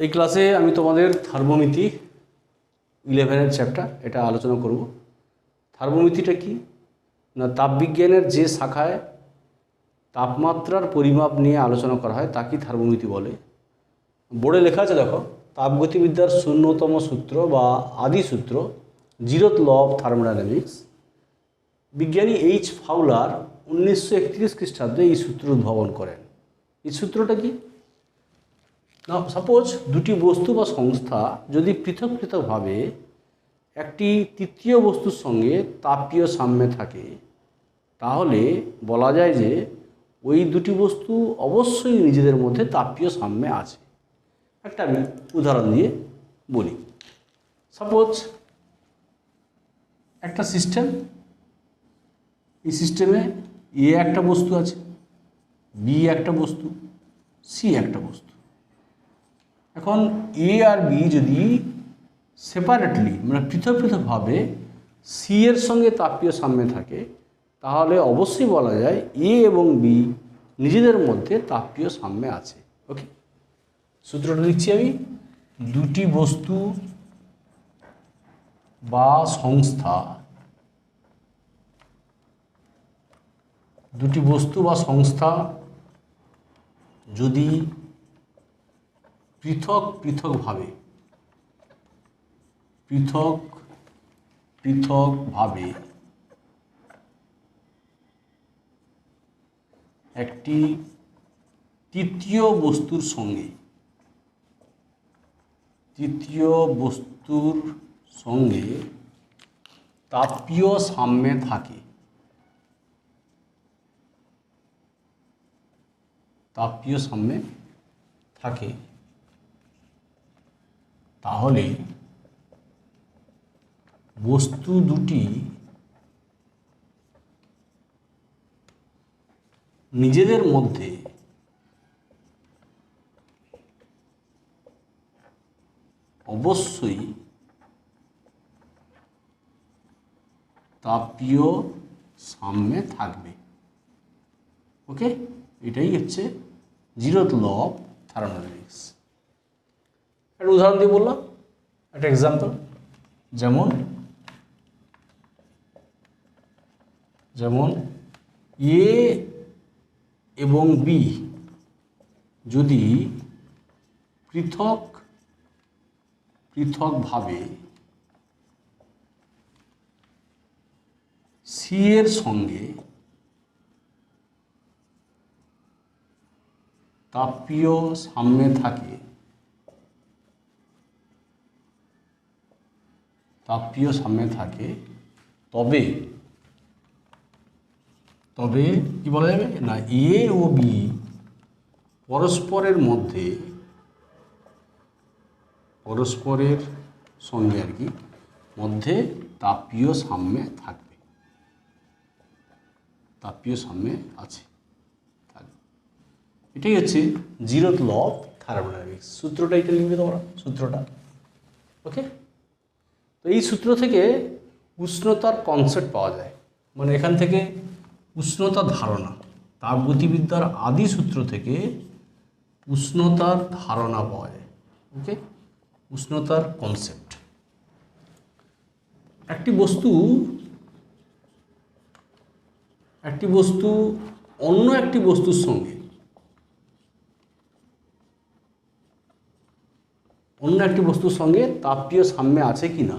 এই ক্লাসে আমি তোমাদের থার্মোমিতি 11 চ্যাপ্টার এটা আলোচনা করব। থার্মোমিতিটা কি না, তাপবিজ্ঞানের যে শাখায় তাপমাত্রার পরিমাপ নিয়ে আলোচনা করা হয় তাকে থার্মোমিতি বলে। বোর্ডে লেখা আছে দেখো, তাপগতিবিদ্যার শূন্যতম সূত্র বা আদি সূত্র, জিরোথ ল অফ থার্মোডাইনামিক্স। বিজ্ঞানী এইচ ফাউলার 1931 খ্রিস্টাব্দে এই সূত্র উদ্ভাবন করেন। এই সূত্রটা কি না, সাপোজ দুটি বস্তু বা সংস্থা যদি পৃথক পৃথকভাবে একটি তৃতীয় বস্তুর সঙ্গে তাপীয় সাম্যে থাকে, তাহলে বলা যায় যে ওই দুটি বস্তু অবশ্যই নিজেদের মধ্যে তাপীয় সাম্যে আছে। একটা আমি উদাহরণ দিয়ে বলি। সাপোজ একটা সিস্টেম, এই সিস্টেমে এ একটা বস্তু আছে, বি একটা বস্তু, সি একটা বস্তু। এখন এ আর বি যদি সেপারেটলি মানে পৃথক পৃথকভাবে সি এর সঙ্গে তাপীয় সাম্যে থাকে, তাহলে অবশ্যই বলা যায় এ এবং বি নিজেদের মধ্যে তাপীয় সাম্যে আছে। ওকে, সূত্রটা লিখছি আমি। দুটি বস্তু বা সংস্থা, দুটি বস্তু বা সংস্থা যদি পৃথক পৃথকভাবে একটি তৃতীয় বস্তুর সঙ্গে তাপীয় সাম্যে থাকে, তাহলে বস্তু দুটি নিজেদের মধ্যে অবশ্যই তাপীয় সাম্যে থাকবে। ওকে, এটাই হচ্ছে জিরোথ ল অফ থার্মোডাইনামিক্স। একটা উদাহরণ দিয়ে বললাম, একটা এক্সাম্পল। যেমন এ এবং বি যদি পৃথকভাবে সি এর সঙ্গে তাপীয় সাম্যে থাকে, তবে কি বলা যাবে না, এ ও বি পরস্পরের সঙ্গে আর কি মধ্যে তাপীয় সাম্যে থাকবে, তাপীয় সাম্যে আছে। এটাই হচ্ছে জিরোথ ল অফ থার্মোডাইনামিক্স। সূত্রটা এটা লিখবে তোমরা, সূত্রটা। ওকে, তো এই সূত্র থেকে উষ্ণতার কনসেপ্ট পাওয়া যায়, মানে এখান থেকে উষ্ণতার ধারণা, তাপগতিবিদ্যার আদি সূত্র থেকে উষ্ণতার ধারণা পাওয়া যায়। ওকে, উষ্ণতার কনসেপ্ট। একটি বস্তু অন্য একটি বস্তুর সঙ্গে তাপীয় সাম্যে আছে কি না,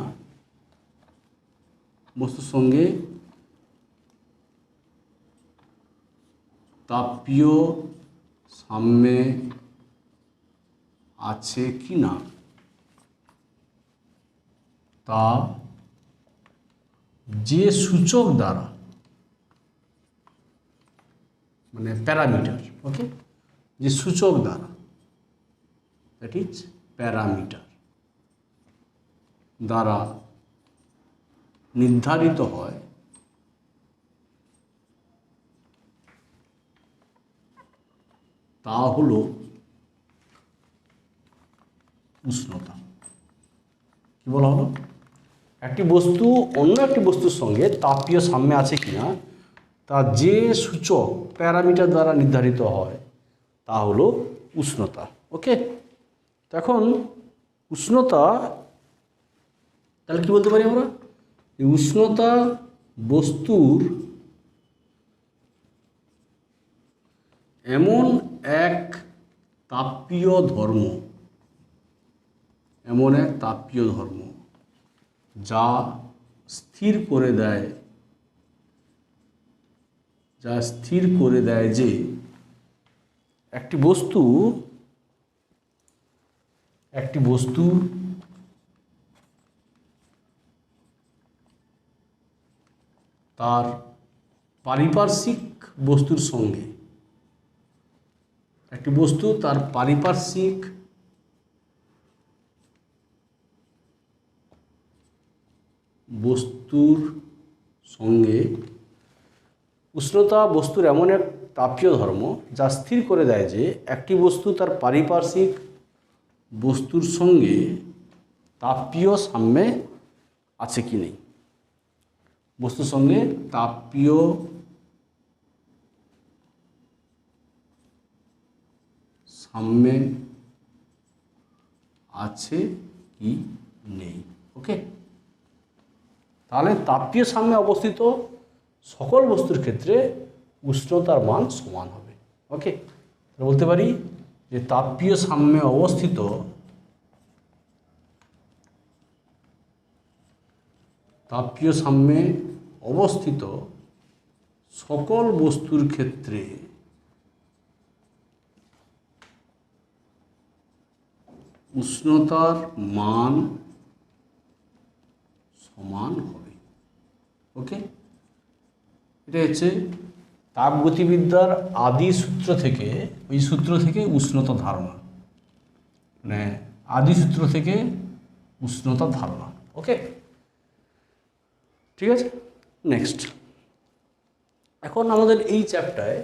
বস্তুর সঙ্গে তাপীয় সাম্যে আছে কি না তা যে সূচক দ্বারা, মানে প্যারামিটার, ওকে, যে সূচক দ্বারা, দ্যাট ইজ প্যারামিটার দ্বারা নির্ধারিত হয়, তা হলো উষ্ণতা। কি বলা হলো? একটি বস্তু অন্য একটি বস্তুর সঙ্গে তাপীয় সাম্যে আছে কিনা তা যে সূচক প্যারামিটার দ্বারা নির্ধারিত হয় তা হলো উষ্ণতা। ওকে, এখন উষ্ণতা, তাহলে কি বলতে পারি আমরা, এই উষ্ণতা বস্তুর এমন এক তাপীয় ধর্ম, এমন এক তাপীয় ধর্ম যা স্থির করে দেয়, যা স্থির করে দেয় যে একটি বস্তুর তার পারিপার্শ্বিক বস্তুর সঙ্গে, একটি বস্তু তার পারিপার্শ্বিক বস্তুর সঙ্গে, উষ্ণতা বস্তুর এমন এক তাপীয় ধর্ম যা স্থির করে দেয় যে একটি বস্তু তার পারিপার্শ্বিক বস্তুর সঙ্গে তাপীয় সাম্যে আছে কি নেই, বস্তুর সঙ্গে তাপীয় সাম্যে আছে কি নেই। ওকে, তাহলে তাপীয় সাম্যে অবস্থিত সকল বস্তুর ক্ষেত্রে উষ্ণতার মান সমান হবে। ওকে, বলতে পারি যে তাপীয় সাম্যে অবস্থিত সকল বস্তুর ক্ষেত্রে উষ্ণতার মান সমান হবে। ওকে, এটা হচ্ছে তাপগতিবিদ্যার আদি সূত্র থেকে, ওই সূত্র থেকে উষ্ণতা ধারণা, মানে আদি সূত্র থেকে উষ্ণতা ধারণা। ওকে, ঠিক আছে। নেক্সট, এখন আমাদের এই চ্যাপ্টারে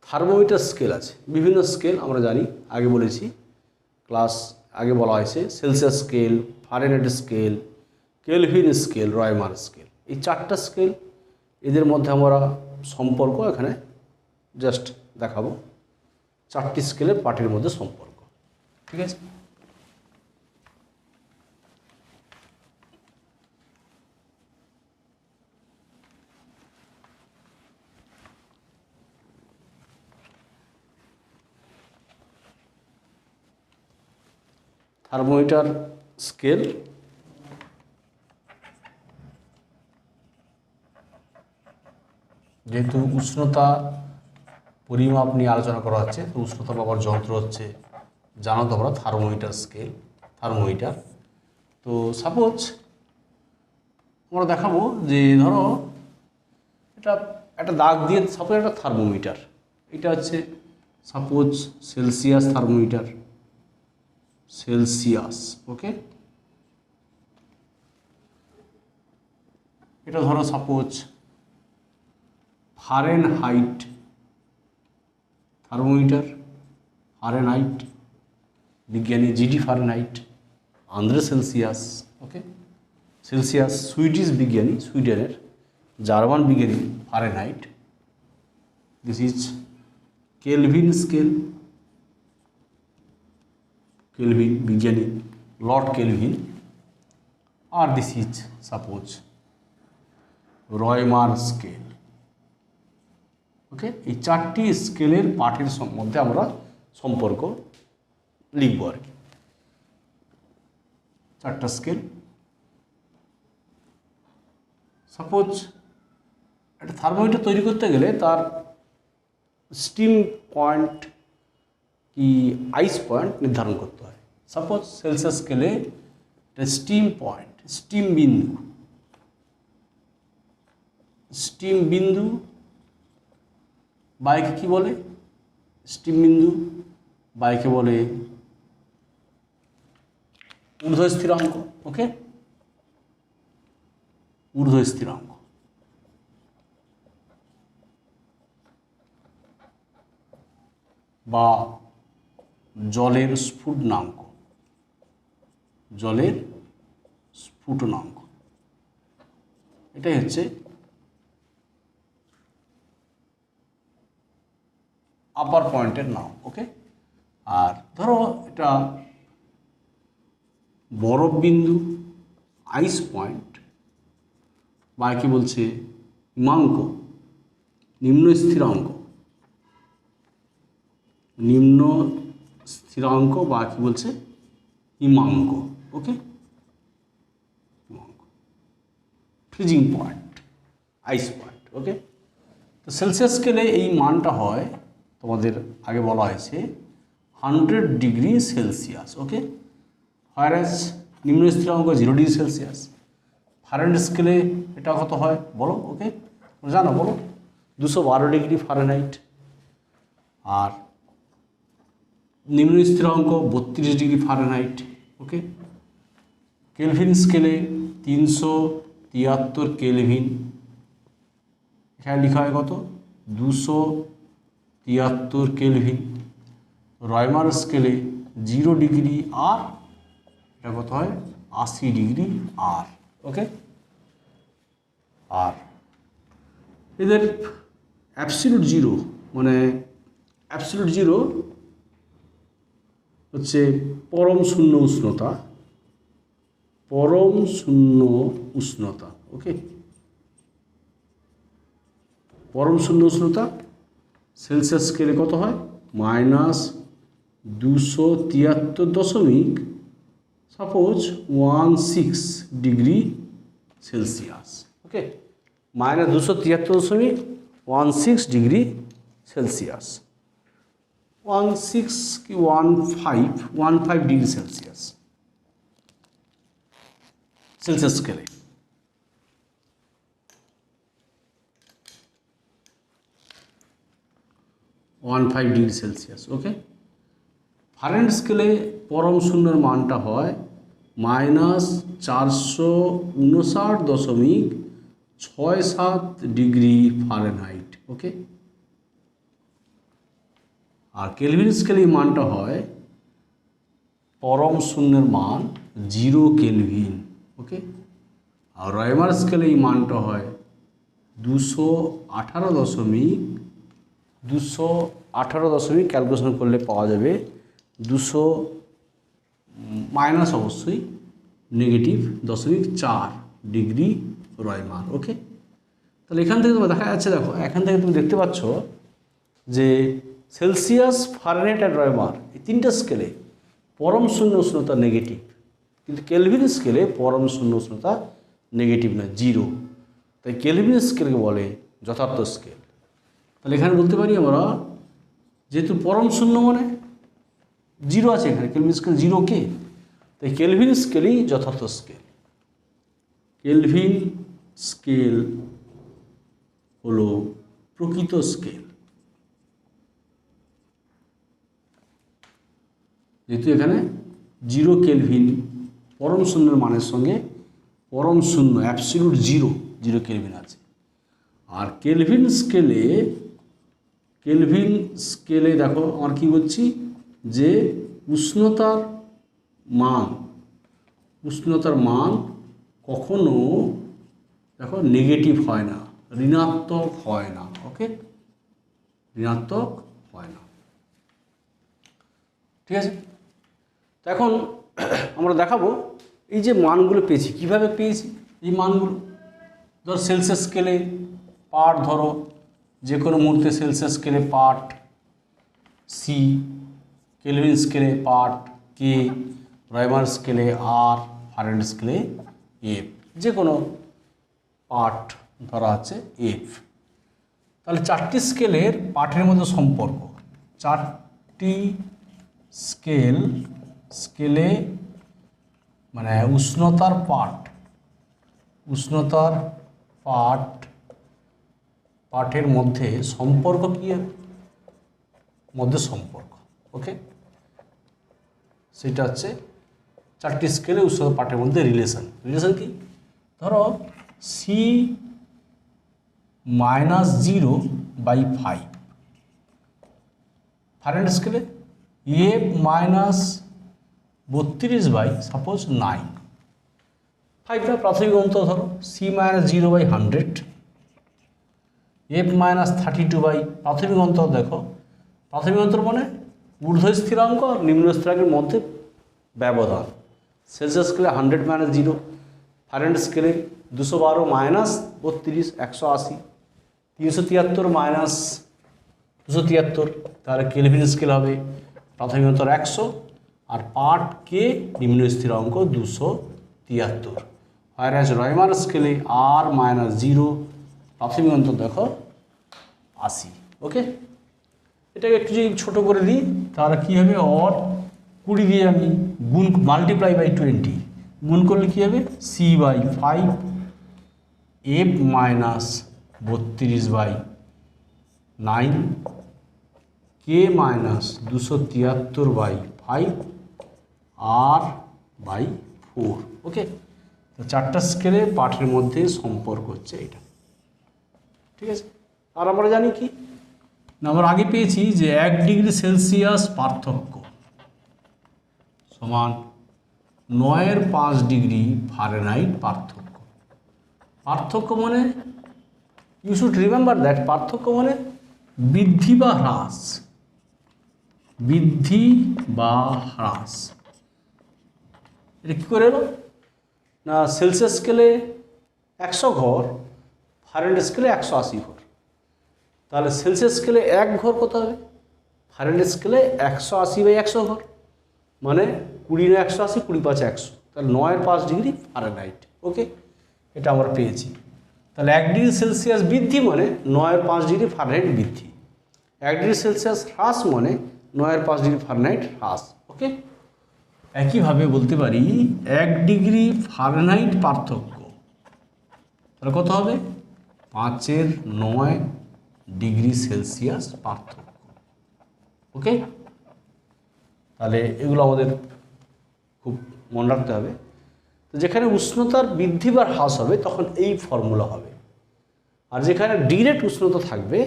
থার্মোমিটার স্কেল আছে, বিভিন্ন স্কেল আমরা জানি, আগে বলেছি, ক্লাস আগে বলা হয়েছে Celsius scale, Fahrenheit scale, Kelvin scale, Romer scale, এই চারটা স্কেল, এদের মধ্যে আমরা সম্পর্ক এখানে জাস্ট দেখাবো, চারটি স্কেলের পার্টের মধ্যে সম্পর্ক। ঠিক আছে, থার্মোমিটার স্কেল, যেহেতু উষ্ণতা পরিমাপ নিয়ে আলোচনা করা হচ্ছে, তো উষ্ণতা মাপার যন্ত্র হচ্ছে, জানো তোমরা, থার্মোমিটার স্কেল, থার্মোমিটার। তো সাপোজ আমরা দেখাবো যে ধরো এটা একটা দাগ দিয়ে, সাপোজ একটা থার্মোমিটার, এটা হচ্ছে suppose Celsius thermometer, Celsius. Okay, এটা ধরো সাপোজ ফারেনহাইট থার্মোমিটার, ফারেনহাইট, বিজ্ঞানী GD Fahrenheit, Andre Celsius. Okay, Celsius Swedish বিজ্ঞানী, সুইডেনের, জার্মান বিজ্ঞানী Fahrenheit. This is Kelvin scale, Kelvin বিজ্ঞানী লর্ড কেলভিন, আর this is suppose Romer scale. Okay, এই চারটি স্কেলের পার্টের মধ্যে আমরা সম্পর্ক লিখব আর কি, চারটা স্কেল। সাপোজ একটা থার্মোমিটার তৈরি করতে গেলে তার স্টিম পয়েন্ট কি আইস পয়েন্ট নির্ধারণ করতে হয়। সাপোজ সেলসিয়াস স্কেলে এটা স্টিম পয়েন্ট, স্টিম বিন্দু, স্টিম বিন্দু বাইকে কি বলে, স্টিম বিন্দু বাইকে বলে ঊর্ধ্ব স্থিরাঙ্ক। ওকে, ঊর্ধ্ব স্থিরাঙ্ক। বা জলের স্ফুটনাঙ্ক, জলের স্ফুটনাঙ্ক, এটাই হচ্ছে আপার পয়েন্টের নাম। ওকে, আর ধরো এটা বরফ বিন্দু, আইস পয়েন্ট, বা কি বলছে হিমাঙ্ক, নিম্ন স্থিরাঙ্ক, নিম্ন স্থিরাঙ্ক বা কি বলছে হিমাঙ্ক। ওকে, হিমাঙ্ক, ফ্রিজিং পয়েন্ট, আইস পয়েন্ট। ওকে, তো সেলসিয়াস স্কেলে এই মানটা হয় তোমাদের আগে বলা হয়েছে 100 ডিগ্রি সেলসিয়াস। ওকে, হোয়ারাস নিম্ন স্থিরাঙ্ক 0 ডিগ্রি সেলসিয়াস। ফারেনহাইট স্কেলে এটা কত হয় বলো? ওকে, জানো বলো? 212 ডিগ্রি ফারেনহাইট। আর নিম্ন স্থিরাঙ্ক 32 ডিগ্রি ফারেনহাইট। ওকে, কেলভিন স্কেলে 373 কেলভিন, এখানে লেখা হয় কত? 273 কেলভিন। রয়মার স্কেলে 0 ডিগ্রি আর, এটা কত হয়? 80 ডিগ্রি আর। ওকে, আর এদের অ্যাবসলিউট জিরো, মানে অ্যাবসলিউট জিরো হচ্ছে পরম শূন্য উষ্ণতা, পরম শূন্য উষ্ণতা। ওকে, পরম শূন্য উষ্ণতা সেলসিয়াস স্কেলে কত হয়? -273 suppose 16 degree Celsius. Okay, -273.16 degree Celsius, 16 কি 15 ডিগ্রি সেলসিয়াস সেলসিয়াস স্কেলে। Degree Celsius. ওকে, ফারেনহাইট স্কেলে পরম শূন্যের মানটা হয় -459.67 ডিগ্রি ফারেনহাইট। ওকে, আর কেলভিন স্কেলে মানটা হয় পরম শূন্যের মান 0 কেলভিন। ওকে, আর রয়মার স্কেলে এই মানটা হয় 218 ক্যালকুলেশন করলে পাওয়া যাবে 200 মাইনাস অবশ্যই -0.4 ডিগ্রি রয়মার। ওকে, তাহলে এখান থেকে তোমার দেখা যাচ্ছে, দেখো এখান থেকে তুমি দেখতে পাচ্ছ যে সেলসিয়াস, ফারেনহাইট আর রয়মার এই তিনটা স্কেলে পরম শূন্য উষ্ণতা নেগেটিভ, কিন্তু কেলভিন স্কেলে পরম শূন্য উষ্ণতা নেগেটিভ না, 0। তাই কেলভিন স্কেলকে বলে যথার্থ স্কেল। তাহলে এখানে বলতে পারি আমরা, যেহেতু পরম শূন্য মানে 0 আছে, এখানে কেলভিন স্কেল 0 কে, তাই কেলভিন স্কেলই যথার্থ স্কেল। কেলভিন স্কেল হলো প্রকৃত স্কেল, যেহেতু এখানে 0 কেলভিন পরম শূন্যের মানের সঙ্গে পরম শূন্য অ্যাবসলিউট 0 কেলভিন আছে। আর কেলভিন স্কেলে দেখো আমার কি বলছি, যে উষ্ণতার মান কখনো দেখো নেগেটিভ হয় না, ঋণাত্মক হয় না। ওকে, ঋণাত্মক হয় না। ঠিক আছে, তো এখন আমরা দেখাবো এই যে মানগুলো পেয়েছি, কিভাবে পেয়েছি এই মানগুলো। ধর সেলসিয়াস স্কেলে পার্ট, ধরো যে কোনো মুহূর্তে সেলসিয়াস স্কেলে পার্ট সি, কেলভিন স্কেলে পার্ট কে, রয়মার স্কেলে আর, ফারেনহাইট স্কেলে এফ, যে কোনো পার্ট ধরা আছে এফ। তাহলে 4টি স্কেলের পার্টের মধ্যে সম্পর্ক, 4টি স্কেলে মানে উষ্ণতার পার্টের মধ্যে সম্পর্ক কি, মধ্যে সম্পর্ক। ওকে, সেটা হচ্ছে 4টি স্কেলে উষ্ণতা পার্টের মধ্যে রিলেশন কি, ধরো C-0/5 ফারেনহাইট স্কেলে F-32 9, 5টা প্রাথমিক অন্তর ধরো, C-0/100, F-32 প্রাথমিক অন্তর। দেখো প্রাথমিক অন্তর মানে ঊর্ধ্ব স্থিরাঙ্ক আর নিম্ন স্থিরাঙ্কের মধ্যে ব্যবধান, সেলসিয়াস স্কেলে 100 মাইনাস 0, ফারেনহাইট স্কেলে 212 মাইনাস 32 180, 373 মাইনাস 273, তাহলে কেলভিন স্কেল হবে প্রাথমিক অন্তর 100 আর পার্ট কে নিম্ন স্থিরাঙ্ক 273। আর এজ রয়মান স্কেলে আর মাইনাস 0, প্রাথমিক অন্তর দেখো 80। ওকে, এটাকে একটু যদি ছোটো করে দিই তাহলে কী হবে, অর 20 দিয়ে আমি গুণ মাল্টিপ্লাই বাই 20 গুণ করলে কী হবে, C by 5 F minus 32 by 9 K minus 273 by 5 আর বাই 4। ওকে, তো চারটা স্কেলে পাঠের মধ্যে সম্পর্ক হচ্ছে এটা, ঠিক আছে। আর আমরা জানি কি না, আমরা আগে পেয়েছি যে 1 ডিগ্রি সেলসিয়াস পার্থক্য সমান 9.5 ডিগ্রি ফারেনহাইট পার্থক্য। পার্থক্য মানে ইউ শুড রিমেম্বার দ্যাট, পার্থক্য মানে বৃদ্ধি বা হ্রাস, বৃদ্ধি বা হ্রাস। এটা কী করে এলো না, সেলসিয়াস স্কেলে 100 ঘর, ফারেনহাইট স্কেলে 180 ঘর, তাহলে সেলসিয়াস স্কেলে 1 ঘর কত হবে, ফারেনহাইট স্কেলে 180 বাই 100 ঘর, মানে 20 না 180, 20 5 100, তাহলে 9.5 ডিগ্রি ফারেনহাইট। ওকে, এটা আমরা পেয়েছি। তাহলে 1 ডিগ্রি সেলসিয়াস বৃদ্ধি মানে 9.5 ডিগ্রি ফারেনহাইট বৃদ্ধি, 1 ডিগ্রি সেলসিয়াস হ্রাস মানে 9.5 ডিগ্রি ফারেনহাইট হ্রাস। ওকে, একইভাবে বলতে পারি 1 ডিগ্রি ফারেনহাইট পার্থক্য, তাহলে কত হবে, 5/9 ডিগ্রি সেলসিয়াস পার্থক্য। ওকে, তাহলে এগুলো আমাদের খুব মনে রাখতে হবে। তো যেখানে উষ্ণতার বৃদ্ধি বা হ্রাস হবে তখন এই ফর্মুলা হবে, আর যেখানে ডিরেক্ট উষ্ণতা থাকবে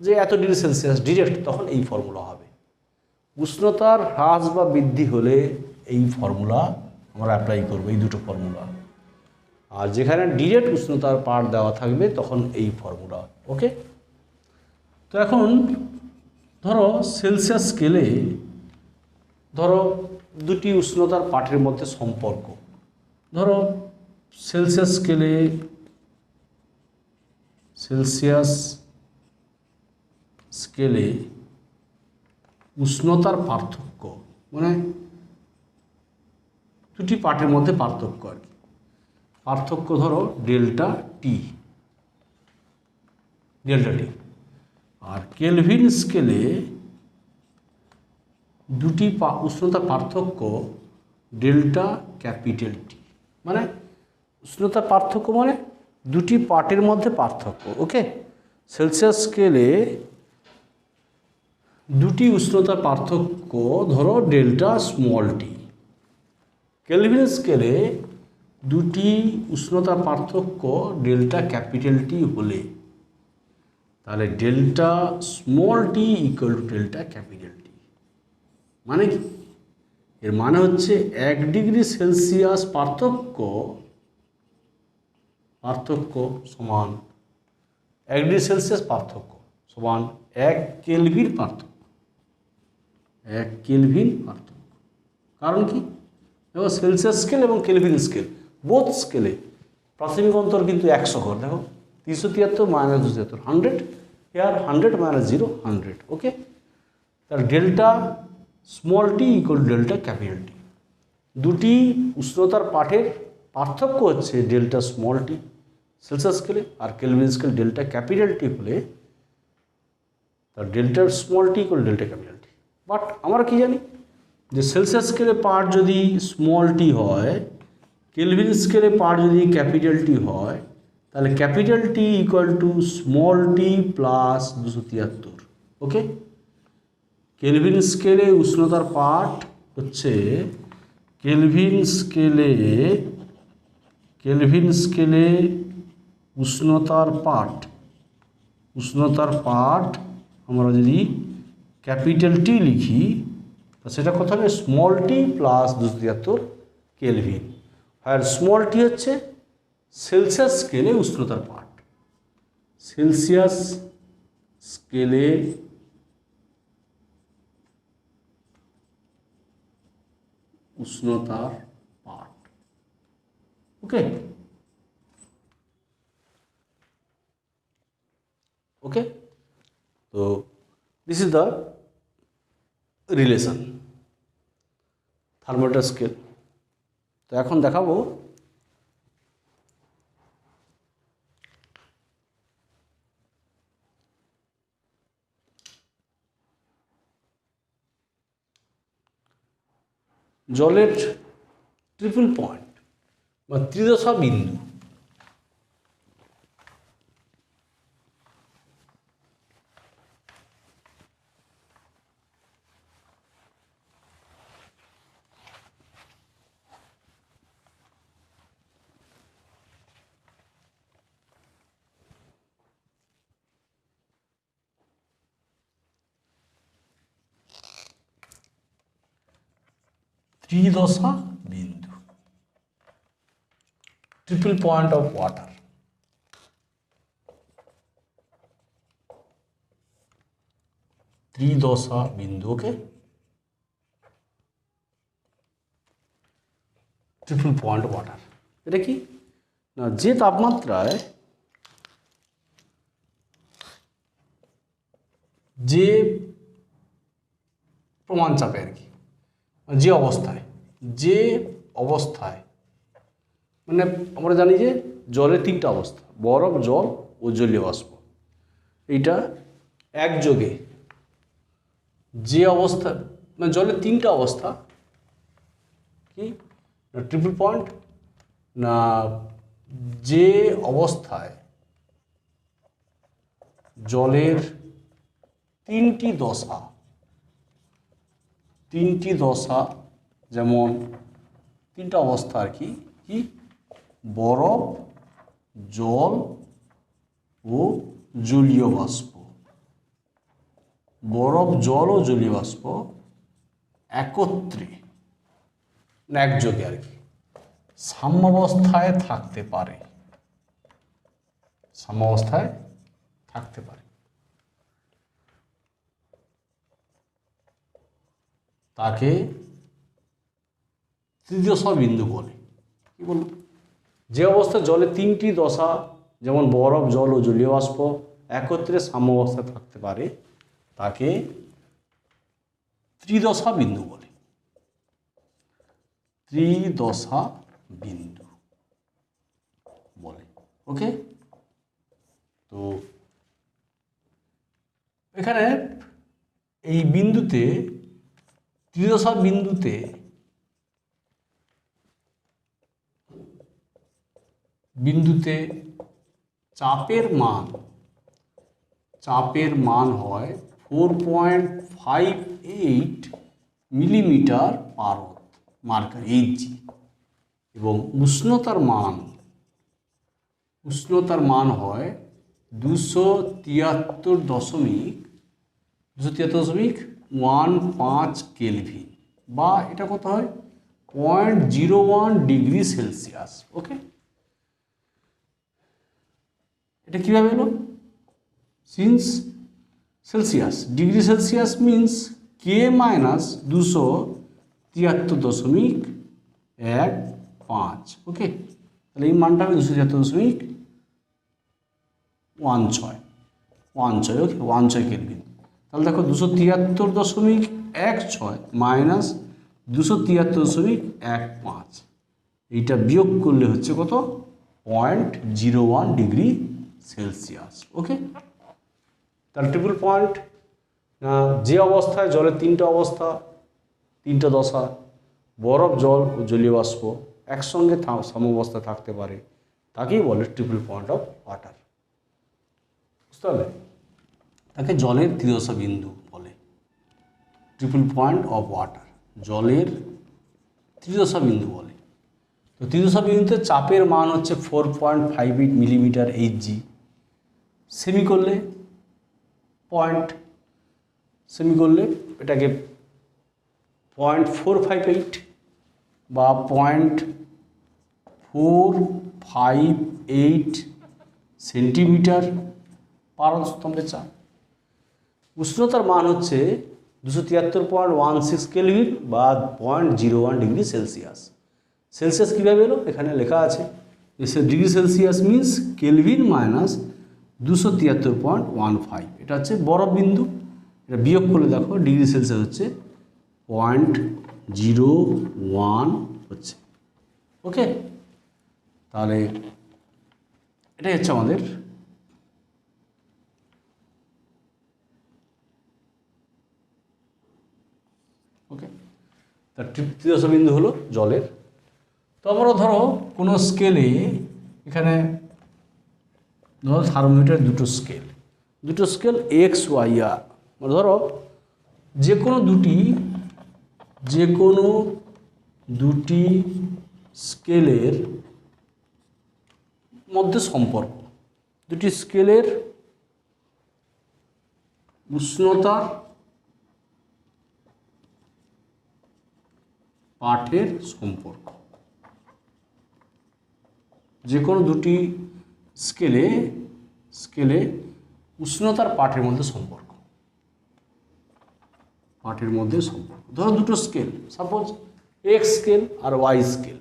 যে এত ডিগ্রি সেলসিয়াস ডিরেক্ট, তখন এই ফর্মুলা হবে। উষ্ণতার হ্রাস বা বৃদ্ধি হলে এই ফর্মুলা আমরা অ্যাপ্লাই করব, এই দুটো ফর্মুলা। আর যেখানে ডিরেক্ট উষ্ণতার পার্ট দেওয়া থাকবে তখন এই ফর্মুলা। ওকে, তো এখন ধরো সেলসিয়াস স্কেলে ধরো দুটি উষ্ণতার পাঠের মধ্যে সম্পর্ক, ধরো সেলসিয়াস স্কেলে উষ্ণতার পার্থক্য মানে দুটি পাঠের মধ্যে পার্থক্য আর কি, পার্থক্য ধরো ডেল্টা টি, আর কেলভিন স্কেলে দুটি উষ্ণতা পার্থক্য ডেল্টা ক্যাপিটাল টি, মানে উষ্ণতা পার্থক্য মানে দুটি পার্টের মধ্যে পার্থক্য। ওকে, সেলসিয়াস স্কেলে দুটি উষ্ণতা পার্থক্য ধরো ডেল্টা স্মল টি, কেলভিন স্কেলে দুটি উষ্ণতা পার্থক্য ডেল্টা ক্যাপিটাল টি হলে তাহলে delta small T equal to delta capital টি। মানে কি, এর মানে হচ্ছে 1 ডিগ্রি সেলসিয়াস পার্থক্য সমান 1 ডিগ্রি সেলসিয়াস পার্থক্য সমান 1 কেলভিন পার্থক্য, 1 কেলভিন পার্থক্য। কারণ কি, দেখো সেলসিয়াস স্কেল এবং কেলভিন স্কেল বোথ স্কেলে প্রাথমিক অন্তর কিন্তু 100 ঘর। দেখো 373 মাইনাস 273 100, হেয়ার 100 মাইনাস 0 100। ওকে, তাহলে delta small T equal delta capital টি, দুটি উষ্ণতার পাঠের পার্থক্য হচ্ছে ডেল্টা স্মল টি সেলসিয়াস স্কেলে, আর Kelvin scale delta capital T হলে তার delta small T equal delta capital T. But আমরা কি জানি যে সেলসিয়াস স্কেলে পার্ট যদি স্মল টি হয়, কেলভিন স্কেলে পার্ট যদি ক্যাপিটাল টি হয়, তাহলে capital T equal to small T plus 273। Okay, Kelvin স্কেলে উষ্ণতার পার্ট হচ্ছে কেলভিন স্কেলে উষ্ণতার পার্ট আমরা যদি ক্যাপিটাল টি লিখি তো সেটা কত হবে, স্মল টি প্লাস 273 কেলভিন, আর স্মল টি হচ্ছে সেলসিয়াস স্কেলে উষ্ণতার পার্ট, সেলসিয়াস স্কেলে উষ্ণতার পাঠ। ওকে ওকে তো this is the relation thermometer scale. তো এখন দেখাবো জলের ট্রিপল পয়েন্ট বা ত্রিদশা বিন্দু। ত্রিদশা বিন্দু, ট্রিপল পয়েন্ট অফ ওয়াটার। ত্রিদশা বিন্দু, ওকে, ট্রিপল পয়েন্ট ওয়াটার। এটা কি না, যে তাপমাত্রায় যে প্রমাণ চাপে আর কি, যে অবস্থায় মানে আমরা জানি যে জলের তিনটা অবস্থা, বরফ, জল ও জলীয় বাষ্প। এইটা একযোগে যে অবস্থা, মানে জলের তিনটা অবস্থা কি না ট্রিপল পয়েন্ট, না যে অবস্থায় জলের তিনটি দশা, যেমন তিনটা অবস্থা আর কি, কি বরফ, জল ও জলীয় বাষ্প। বরফ, জল ও জলীয় বাষ্প একত্রে একযোগে আর কি সাম্যাবস্থায় থাকতে পারে, তাকে ত্রিদশা বিন্দু বলে। কি বলুন, যে অবস্থায় জলে তিনটি দশা, যেমন বরফ, জল ও জলীয় বাষ্প একত্রে সাম্যাবস্থায় থাকতে পারে, তাকে ত্রিদশা বিন্দু বলে। ত্রিদশা বিন্দু বলে। ওকে, তো এখানে এই বিন্দুতে, ত্রিদশা বিন্দুতে চাপের মান হয় 4.58 মিলিমিটার পার মার্কার এইচজি, এবং উষ্ণতার মান হয় 273.15 কেলভিন, বা এটা কত হয় 0.01 ডিগ্রি সেলসিয়াস। ওকে, এটা কীভাবে এলো? Since Celsius, degree Celsius means K minus 273.15। Okay, তাহলে এই মানটা হবে 273.16। Okay, 16 Kelvin. তাহলে দেখো 273.16 মাইনাস 273.15, এইটা বিয়োগ করলে হচ্ছে কত? 0.01 ডিগ্রি সেলসিয়াস। ওকে, তাহলে ট্রিপল পয়েন্ট, যে অবস্থায় জলের তিনটা দশা, বরফ, জল ও জলীয় বাষ্প একসঙ্গে সাম্যাবস্থায় থাকতে পারে, তাকেই বলে ট্রিপল পয়েন্ট অফ ওয়াটার। বুঝতে পারলে? তাকে জলের ত্রিদশা বিন্দু বলে। ট্রিপল পয়েন্ট অফ ওয়াটার জলের ত্রিদশা বিন্দু বলে। তো ত্রিদশা বিন্দুতে চাপের মান হচ্ছে 4.58 মিলিমিটার এইচজি। সেমি করলে এটাকে 0.458 বা 0.458 সেন্টিমিটার পারদ স্তম্ভে চাপ। উষ্ণতার মান হচ্ছে 273.16 কেলভিন বা 0.01 ডিগ্রি সেলসিয়াস। সেলসিয়াস কীভাবে এলো? এখানে লেখা আছে degree Celsius means Kelvin minus 273.15, এটা হচ্ছে বরফ বিন্দু। এটা বিয়োগ করলে দেখো ডিগ্রি সেলসিয়াস হচ্ছে 0.01 হচ্ছে। ওকে, তাহলে এটাই হচ্ছে আমাদের ওকে। তার তৃতীয় বিন্দু হলো জলের। তো আমরা ধরো কোনো স্কেলে, এখানে ধরো থার্মোমিটার দুটো স্কেল এক্স ওয়াই আর, ধরো যে কোনো দুটি স্কেলের মধ্যে সম্পর্ক, দুটি স্কেলের উষ্ণতা পাঠের সম্পর্ক, যে কোনো দুটি স্কেলে উষ্ণতার পাঠের মধ্যে সম্পর্ক, ধরো দুটো স্কেল, সাপোজ এক্স স্কেল আর ওয়াই স্কেল,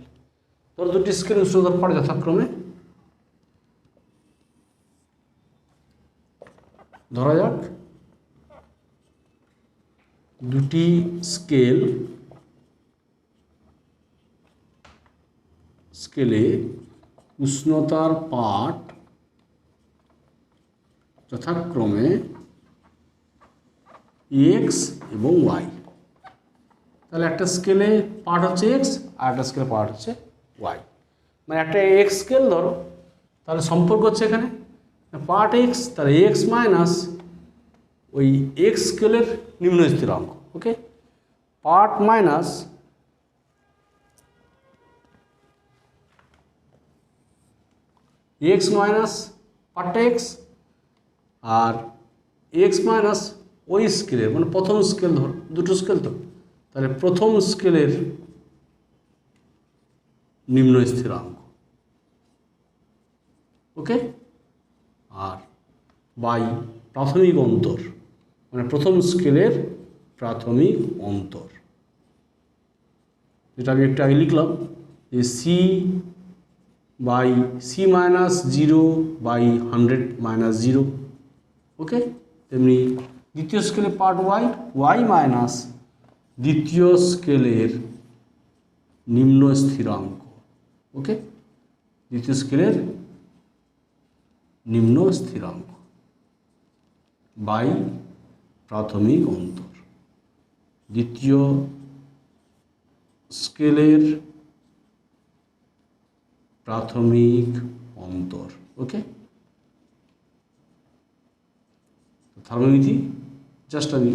ধরো দুটি স্কেল উষ্ণতার পাঠ যথাক্রমে, ধরা যাক দুটি স্কেলে উষ্ণতার পাঠ যথাক্রমে এক্স এবং ওয়াই। তাহলে একটা স্কেলে পাঠ হচ্ছে এক্স আর একটা স্কেলে পাঠ হচ্ছে ওয়াই, মানে একটা এক্স স্কেল ধরো, তাহলে সম্পর্ক হচ্ছে এখানে পাঠ এক্স, তাহলে এক্স মাইনাস ওই এক্স স্কেলের নিম্ন স্থিরাঙ্ক। ওকে, পাঠ মাইনাস এক্স মাইনাস পার্টটা এক্স, আর এক্স মাইনাস ওই স্কেলের, মানে প্রথম স্কেল, ধর দুটো স্কেল তো, তাহলে প্রথম স্কেলের নিম্ন স্থিরাঙ্ক। ওকে, আর বাই প্রাথমিক অন্তর, মানে প্রথম স্কেলের প্রাথমিক অন্তর, যেটা আমি একটু আগে লিখলাম যে সি বাই সি মাইনাস 0/100 - 0। ওকে, তেমনি দ্বিতীয় স্কেলে পার্ট ওয়াই মাইনাস দ্বিতীয় স্কেলের নিম্ন স্থিরাঙ্ক। ওকে, দ্বিতীয় স্কেলের নিম্ন স্থিরাঙ্ক বাই প্রাথমিক অন্তর, দ্বিতীয় স্কেলের প্রাথমিক অন্তর। ওকে, থার্মোমিটার জাস্ট আমি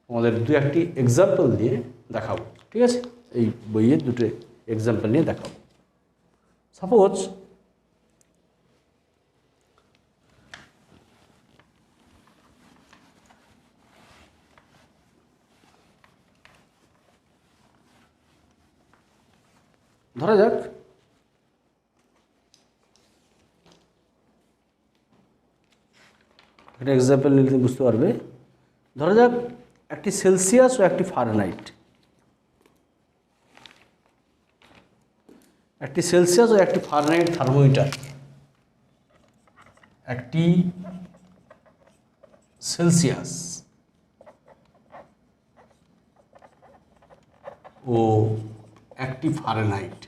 আমাদের দু একটি এক্সাম্পল দিয়ে দেখাবো, ঠিক আছে? এই বইয়ের দুটো এক্সাম্পল নিয়ে দেখাবো। সাপোজ ধরা যাক একটা এক্সাম্পল নিলে বুঝতে পারবে। ধরা যাক একটি সেলসিয়াস ও একটি ফারেনহাইট, একটি সেলসিয়াস ও একটি ফারেনহাইট থার্মোমিটার, একটি সেলসিয়াস ও একটি ফারেনহাইট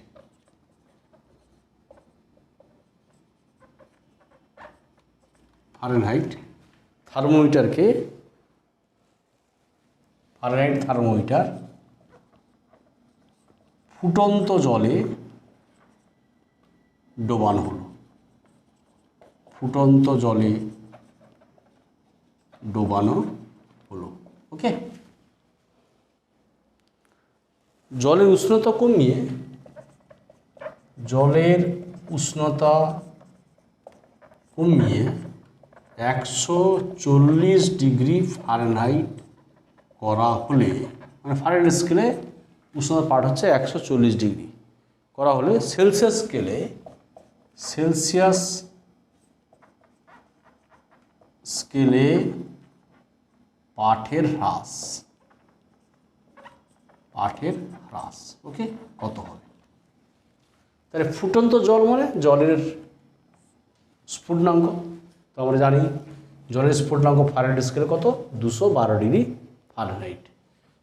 থার্মোমিটারকে ফারেনহাইট থার্মোমিটার ফুটন্ত জলে ডোবানো হলো, ফুটন্ত জলে ডোবানো হলো। ওকে, জলের উষ্ণতা কমিয়ে, জলের উষ্ণতা কমিয়ে 140 ডিগ্রি ফারেনহাইট করা হলে, মানে ফারেনহাইট স্কেলে উষ্ণতার পাঠ হচ্ছে 140 ডিগ্রি করা হলে, সেলসিয়াস স্কেলে পাঠের হ্রাস, পাঠের হ্রাস, ওকে, কত হবে? তাহলে ফুটন্ত জল মানে জলের স্ফুটনাঙ্ক, তো আমরা জানি জলের স্ফুটনাঙ্ক ফারেনহাইট স্কেলে কত, 212 ডিগ্রি ফারেনহাইট।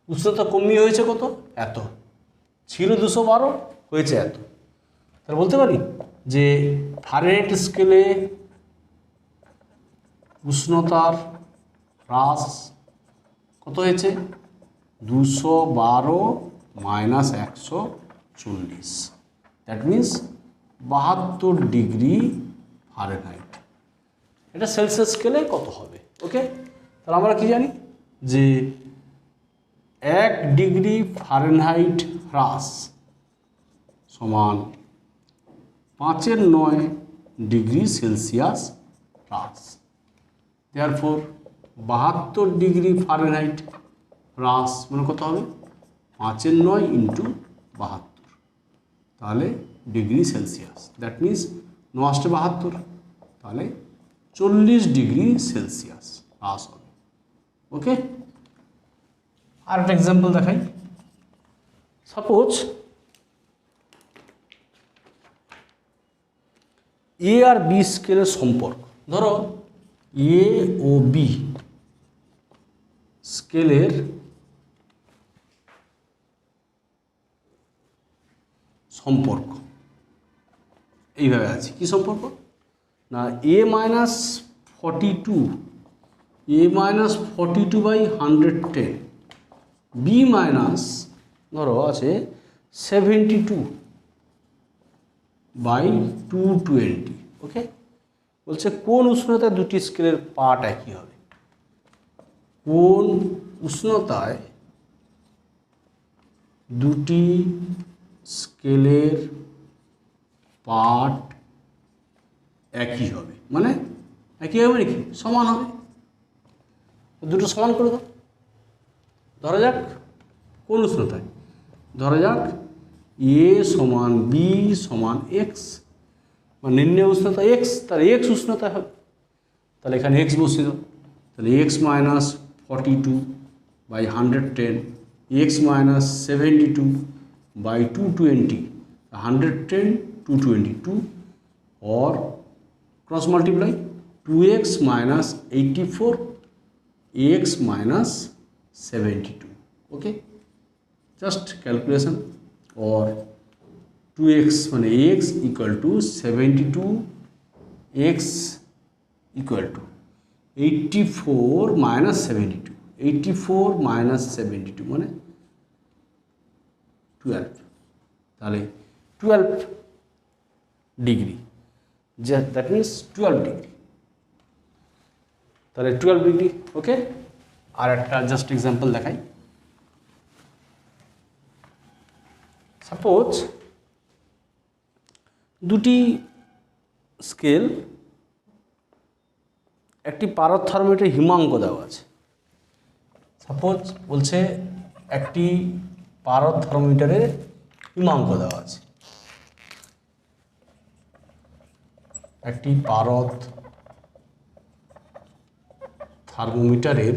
উষ্ণতা কমিয়ে হয়েছে কত, এত, ছিল 212 হয়েছে এত। তাহলে বলতে পারি যে ফারেনহাইট স্কেলে উষ্ণতার হ্রাস কত হয়েছে, 212 minus 140, that means 72 degree Fahrenheit. এটা সেলসিয়াস স্কেলে কত হবে, ওকে। তাহলে আমরা কি জানি যে 1 ডিগ্রি ফারেনহাইট হ্রাস সমান 5/9 ডিগ্রি সেলসিয়াস হ্রাস। দেয়ারফর 72 ডিগ্রি ফারেনহাইট হ্রাস মানে কত হবে, 5/9 ইন্টু 72, তাহলে ডিগ্রি সেলসিয়াস, দ্যাট মিন্স 9×72, তাহলে 40 ডিগ্রি সেলসিয়াস হ্রাস হবে, ওকে। আর একটা এক্সাম্পল দেখাই। সাপোজ এ আর বি স্কেলের সম্পর্ক, ধরো এ ও বি স্কেলের সম্পর্ক এইভাবে আছে। কি সম্পর্ক না, a minus 42, a minus 42/110, B minus ধরো আছে 72/220, ওকে। বলছে কোন উষ্ণতায় দুটি স্কেলের পার্ট একই হবে, কোন উষ্ণতায় দুটি স্কেলের পার্ট একই হবে, মানে একই হবে নাকি সমান হবে, দুটো সমান করে দাও। ধরা যাক কোন উষ্ণতায়, ধরা যাক এ সমান বি সমান এক্স, মানে নির্ণয় উষ্ণতা এক্স, তাহলে এক্স উষ্ণতায় হবে, তাহলে এখানে এক্স বসিয়ে দাও। তাহলে x minus 42/110, x minus 72/220, 110 222, or cross multiply 2x minus 84, x minus 72, okay, just calculation, or 2x মানে x equal to 72, x equal to 84 minus 72, 84 minus 72 মানে 12, তাহলে 12 ডিগ্রি, দ্যাট মিন্স 12 ডিগ্রি, তাহলে 12 ডিগ্রি, ওকে। আর একটা জাস্ট এক্সাম্পল দেখাই। Suppose দুটি scale, একটি পারদ thermometer Himank দেওয়া আছে। সাপোজ বলছে একটি পারদ থার্মোমিটারের হিমাঙ্ক দেওয়া আছে, একটি পারদ থার্মোমিটারের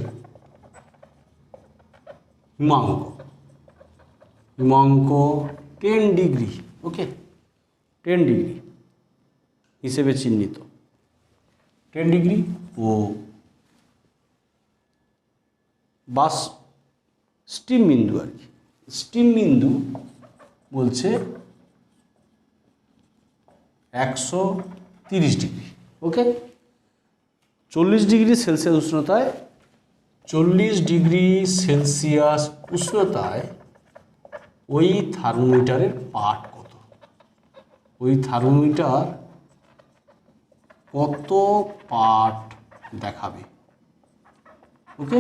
হিমাঙ্ক 10 ডিগ্রি, ওকে, 10 ডিগ্রি হিসেবে চিহ্নিত, 10 ডিগ্রি, ও বাস স্টিম বিন্দু আর কি, স্টিম বিন্দু বলছে 130 ডিগ্রি, ওকে। 40 ডিগ্রি সেলসিয়াস উষ্ণতায়, 40 ডিগ্রি সেলসিয়াস উষ্ণতায় ওই থার্মোমিটারের পার্ট কত, ওই থার্মোমিটার কত পার্ট দেখাবে, ওকে,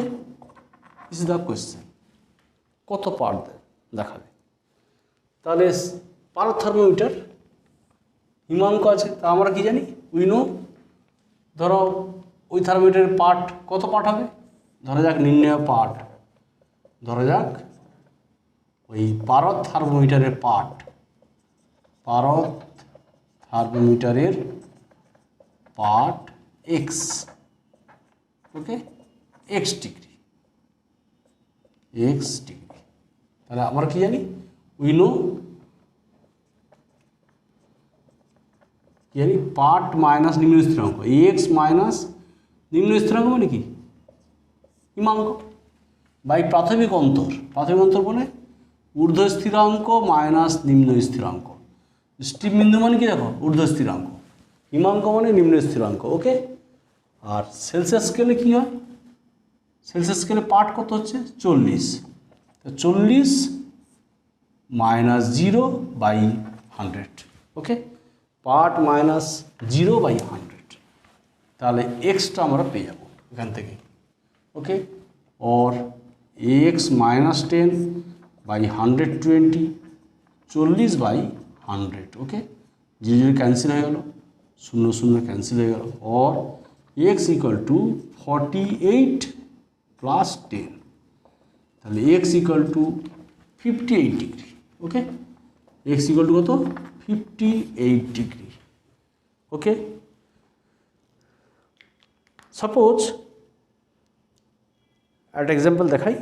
দিস ইজ দ্য কোয়েশ্চেন, কত পার্ট দেখাবে। তাহলে পারদ থার্মোমিটার হিমাঙ্ক আছে, তা আমরা কি জানি, উই নো, ধরো ওই থার্মোমিটারের পার্ট কত পার্ট হবে, ধরা যাক নির্ণয় পার্ট, ধরা যাক ওই পারদ থার্মোমিটারের পার্ট, পারদ থার্মোমিটারের পার্ট এক্স, ওকে, এক্স ডিগ্রি, এক্স ডিগ্রি। তাহলে আমরা কি জানি, উই নো কি জানি, পার্ট মাইনাস নিম্ন স্থিরাঙ্ক, এক্স মাইনাস নিম্ন স্থিরাঙ্ক মানে কি, হিমাঙ্ক বাই প্রাথমিক অন্তর। প্রাথমিক অন্তর মানে ঊর্ধ্ব স্থিরাঙ্ক মাইনাস নিম্ন স্থিরাঙ্ক। স্টিম বিন্দু মানে কি দেখো, ঊর্ধ্ব স্থিরাঙ্ক, হিমাঙ্ক মানে নিম্ন স্থিরাঙ্ক। ওকে, আর সেলসিয়াস স্কেলে কি হয়, সেলসিয়াস স্কেলে পার্ট কত হচ্ছে 40, তো 40 মাইনাস 0/100। ওকে, পার্ট মাইনাস 0/100, তাহলে এক্সটা আমরা পেয়ে যাবো এখান থেকে। ওকে, और ax माइनस 10/120, 40/100। ओके, 0 कैंसिल हो गल, 0 0 कैंसिल हो गल, और x इक्वल टू 48 प्लस 10, তাহলে x equal to 58 degree. Okay, x equal to कत 58 डिग्री। ओके, सपोज একটা এক্সাম্পল দেখাই,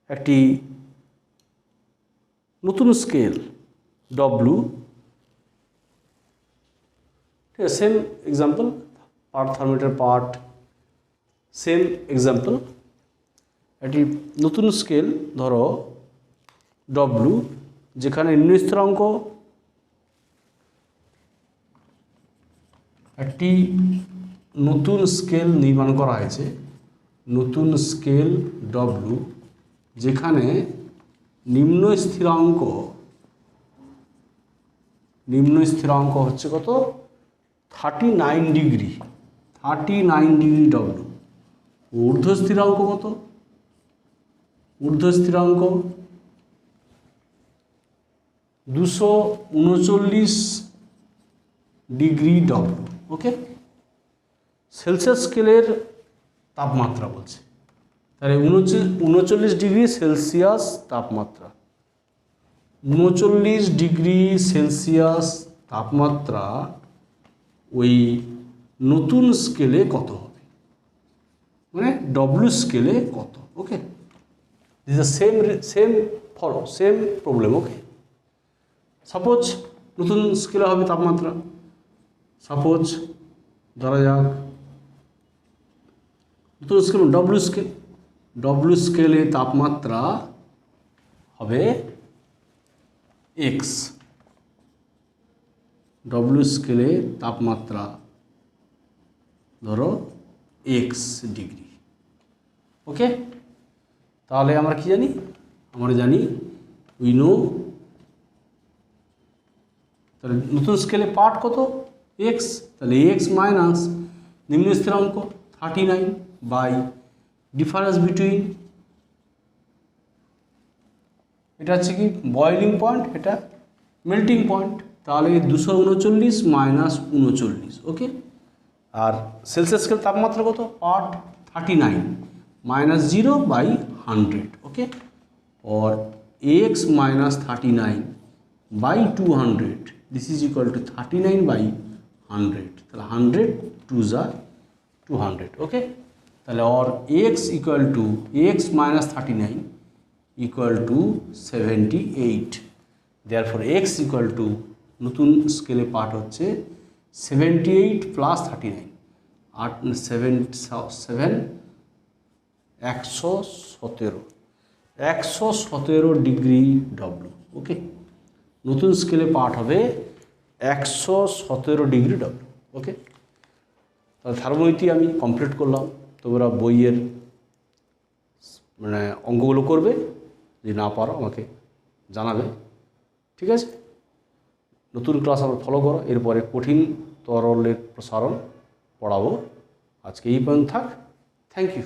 একটি নতুন স্কেল ডব্লু, ঠিক আছে, same example, part thermometer part same example. একটি নতুন স্কেল ধরো ডব্লু, যেখানে নিম্ন স্থিরাঙ্ক, একটি নতুন স্কেল নির্মাণ করা হয়েছে, নতুন স্কেল ডব্লু, যেখানে নিম্ন স্থিরাঙ্ক হচ্ছে কত 39 ডিগ্রি, 39 ডিগ্রি ডব্লু। ঊর্ধ্ব স্থিরাঙ্ক কত, ঊর্ধ্ব স্থিরাঙ্ক 239 ডিগ্রি ডব্লু। ওকে, সেলসিয়াস স্কেলের তাপমাত্রা বলছে, তাহলে 39 ডিগ্রি সেলসিয়াস তাপমাত্রা, 39 ডিগ্রি সেলসিয়াস তাপমাত্রা ওই নতুন স্কেলে কত হবে, মানে ডব্লু স্কেলে কত। Okay, this is same problem. Okay, suppose নতুন স্কেলে হবে তাপমাত্রা, সাপোজ ধরা যাক নতুন স্কেল ডব্লু স্কেলে তাপমাত্রা হবে এক্স, ডব্লু স্কেলে তাপমাত্রা ধরো এক্স ডিগ্রি। ওকে, তাহলে আমরা কি জানি, আমরা জানি উই নো, তাহলে নতুন স্কেলে পার্ট কত এক্স, তাহলে এক্স মাইনাস নিম্ন স্থিরাঙ্ক 39 বাই ডিফারেন্স বিটুইন, এটা হচ্ছে কি বয়লিং পয়েন্ট, এটা মেল্টিং পয়েন্ট, তাহলে 239 মাইনাস 39। ওকে, আর সেলসিয়াস স্কেল তাপমাত্রা কত, পার্ট 39 माइनस 0/100। ओके, और ax minus 39/200 this is equal to 39/100, তাহলে 100 2 ज़ा 200। ओके, তাহলে और ax equal to ax minus 39 equal to 78, therefore x equal to नतून स्केले पार्ट होच्छे 78 प्लस 39 8 7 7 117 डिग्री डब्लू। ओके, नतून स्केले पार्ट होबे 117 डिग्री डब्लू। ओके, तो थार्मोमिति आमी कमप्लीट करलाम, तोमरा बोइयेर माने अंकगुलो करबे, जे ना पारो आमाके जानाबे। ठीक है, नतून क्लास आबार फलो करो, एरपरे कठिन तरलेर प्रसारण पढ़ाबो। आज के এই পর্যন্ত থাক। Thank you.